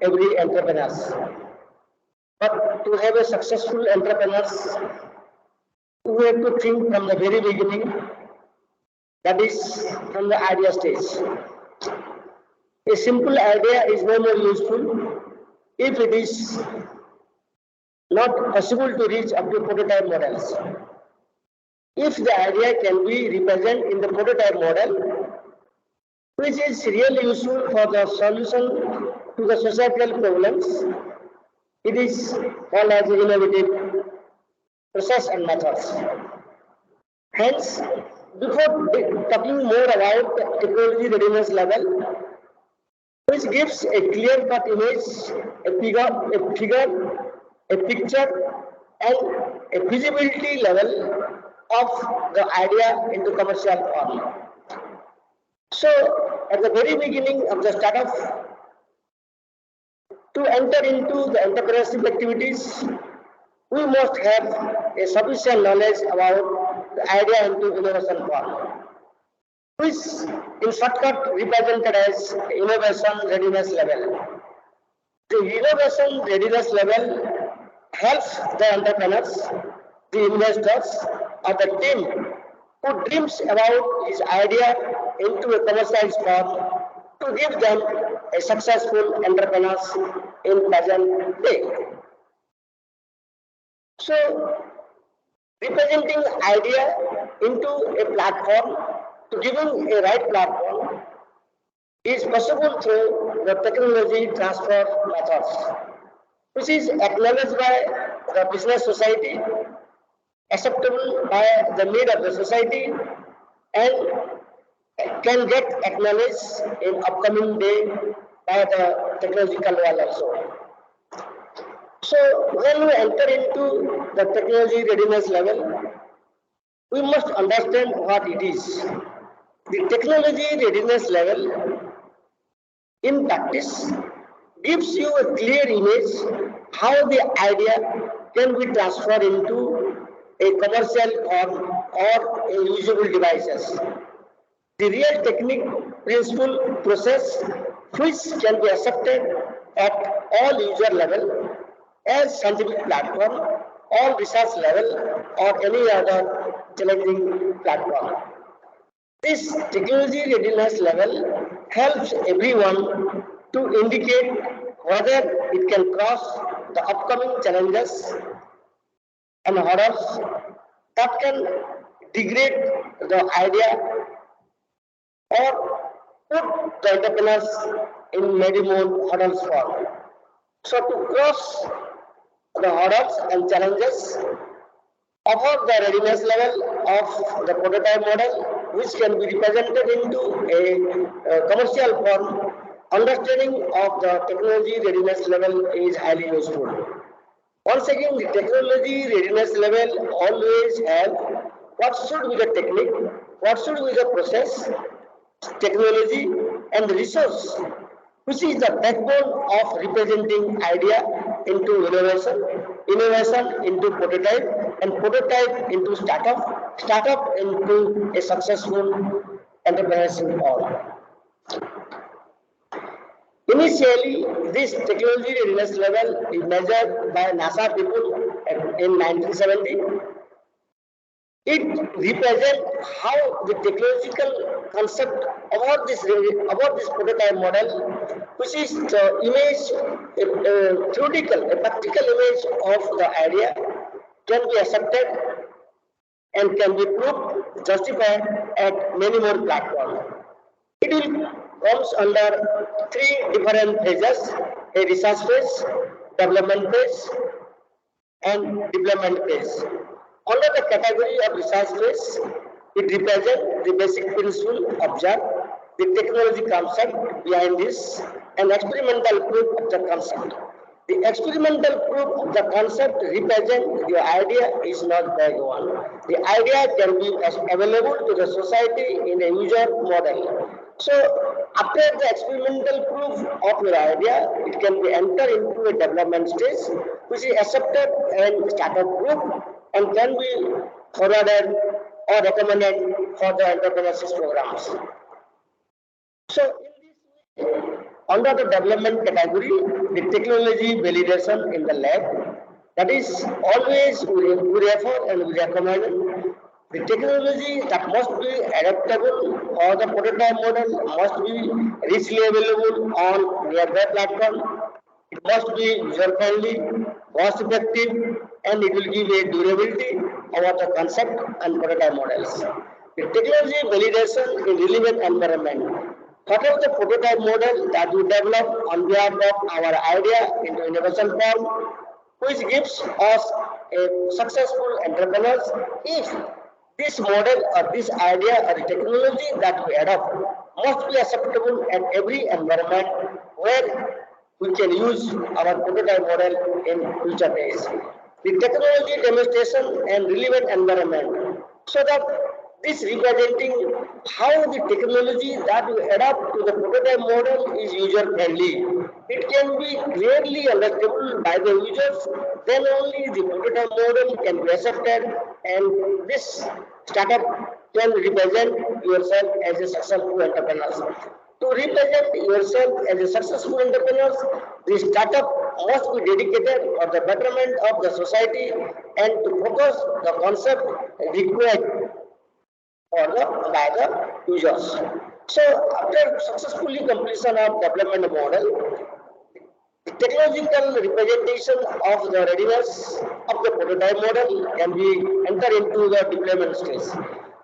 every entrepreneurs. But to have a successful entrepreneurs, we have to think from the very beginning, that is from the idea stage. A simple idea is no more useful if it is not possible to reach up to prototype models. If the idea can be represented in the prototype model, which is really useful for the solution to the societal problems, it is called as innovative process and methods. Hence, before talking more about the technology readiness level, which gives a clear-cut image, a picture, and a feasibility level of the idea into commercial form. So, at the very beginning of the startup, to enter into the entrepreneurship activities, we must have a sufficient knowledge about the idea into innovation form, which in shortcut represented as innovation readiness level. The innovation readiness level helps the entrepreneurs, the investors, or the team who dreams about his idea into a commercialized form to give them a successful entrepreneurs in present day. So, representing idea into a platform, to giving a right platform, is possible through the technology transfer methods, which is acknowledged by the business society, acceptable by the need of the society, and can get acknowledged in upcoming day by the technological world also. So when we enter into the technology readiness level, we must understand what it is. The technology readiness level in practice gives you a clear image how the idea can be transferred into a commercial form or a usable devices. The real technique, principle, process which can be accepted at all user level as scientific platform, or research level, or any other challenging platform. This technology readiness level helps everyone to indicate whether it can cross the upcoming challenges and hurdles that can degrade the idea or put the entrepreneurs in many more hurdles form. So to cross the hurdles and challenges, above the readiness level of the prototype model, which can be represented into a commercial form, understanding of the technology readiness level is highly useful. Once again, the technology readiness level always have what should be the technique, what should be the process, technology, and the resource, which is the backbone of representing idea into innovation, innovation into prototype, and prototype into startup, startup into a successful entrepreneurship form. Initially, this technology readiness level is measured by NASA people in 1970. It represents how the technological concept about this prototype model, which is the image, a theoretical, a practical image of the idea, can be accepted and can be proved, justified at many more platforms. It will comes under three different phases: a research phase, development phase, and deployment phase. Under the category of research phase, it represents the basic principle observed, the technology concept behind this, and experimental proof of the concept. The experimental proof of the concept represents the idea is not bad one. The idea can be available to the society in a user model. So, after the experimental proof of your idea, it can be entered into a development stage, which is accepted and startup group, and can be forwarded or recommended for the entrepreneurship programs. So, in this way, Under the development category, the technology validation in the lab, that is always we refer and we recommend the technology that must be adaptable or the prototype model must be richly available on nearby platform. It must be user friendly, cost effective, and it will give a durability over the concept and prototype models. The technology validation in relevant environment. What is the prototype model that we develop on behalf of our idea into innovation form, which gives us a successful entrepreneurs if this model or this idea or technology that we adopt must be acceptable at every environment where we can use our prototype model in future days. The technology demonstration and relevant environment so that this representing how the technology that we adapt to the prototype model is user friendly. It can be clearly understandable by the users, then only the prototype model can be accepted and this startup can represent yourself as a successful entrepreneur. To represent yourself as a successful entrepreneur, the startup must be dedicated for the betterment of the society and to focus the concept required for by the users. So after successfully completion of development model, the technological representation of the readiness of the prototype model can be enter into the deployment stage.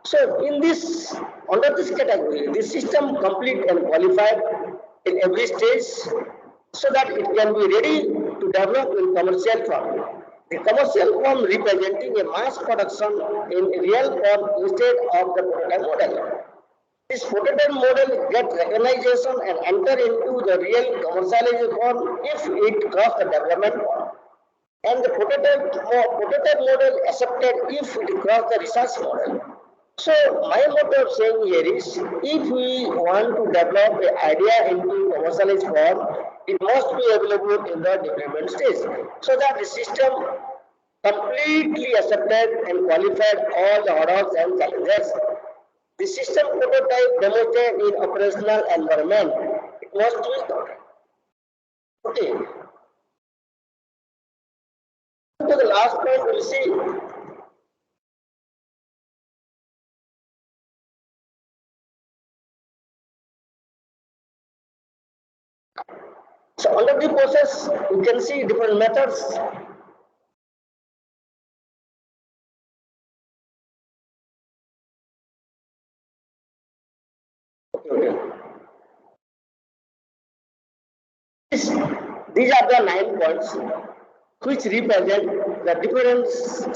So in this, under this category, the system complete and qualified in every stage so that it can be ready to develop in commercial form. The commercial form representing a mass production in real form instead of the prototype model. This prototype model get recognition and enter into the real commercialization form if it cross the development form. And the prototype model accepted if it cross the research model. So my motto of saying here is if we want to develop an idea into commercialized form, it must be available in the development stage so that the system completely accepted and qualified all the hurdles and challenges. The system prototype demonstrated in operational environment. It must be done. Okay. To the last point, we'll see. So under the process, you can see different methods. Okay. These are the 9 points which represent the different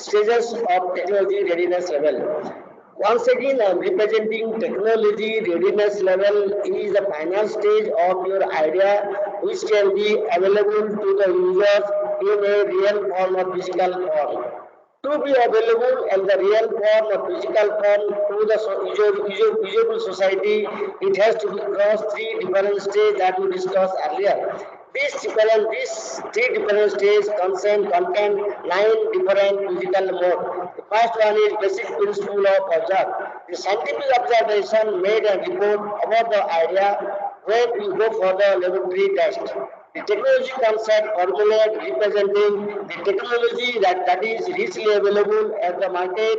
stages of technology readiness level. Once again, I am representing technology readiness level is the final stage of your idea which can be available to the users in a real form or physical form. To be available in the real form or physical form to the usable society, it has to be across 3 different stages that we discussed earlier. These 3 different stages contain 9 different physical modes. The first one is basic principle of observe. The scientific observation made a report about the idea when we go for the laboratory test. The technology concept formulate representing the technology that is richly available at the market,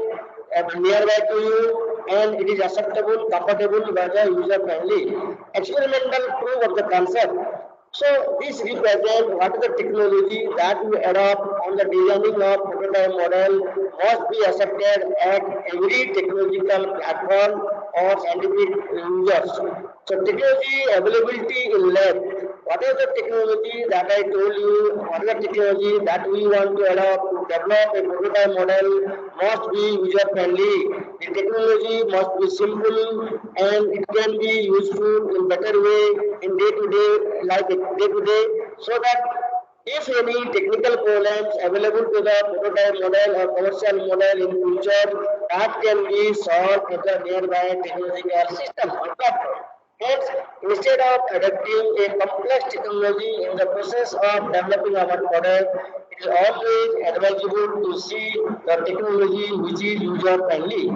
nearby to you, and it is acceptable, comfortable, whether user friendly. Experimental proof of the concept. So this represents what is the technology that we adopt on the designing of prototype model must be accepted at every technological platform or scientific users. So technology availability in lab. What is the technology that I told you? What is the technology that we want to adopt to develop a prototype model must be user friendly. The technology must be simple and it can be useful in better way in day to day, like day to day, so that if any technical problems available to the prototype model or commercial model in future, that can be solved with the nearby technological system or platform. Hence, instead of adopting a complex technology in the process of developing our product, it is always advisable to see the technology which is user friendly.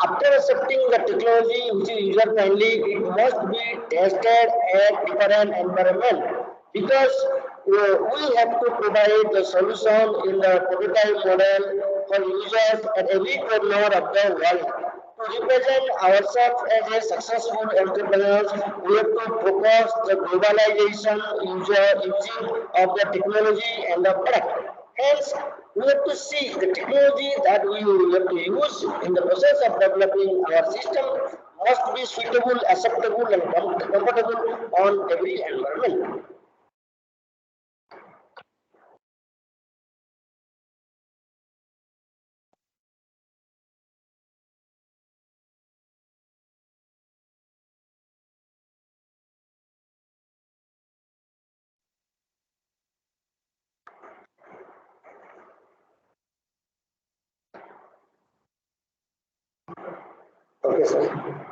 After accepting the technology which is user friendly, it must be tested at different environment because we have to provide the solution in the prototype model for users at every corner of the world. To represent ourselves as a successful entrepreneurs, we have to focus the globalization using of the technology and the product. Hence, we have to see the technology that we have to use in the process of developing our system must be suitable, acceptable, and comfortable on every environment. Okay, sir.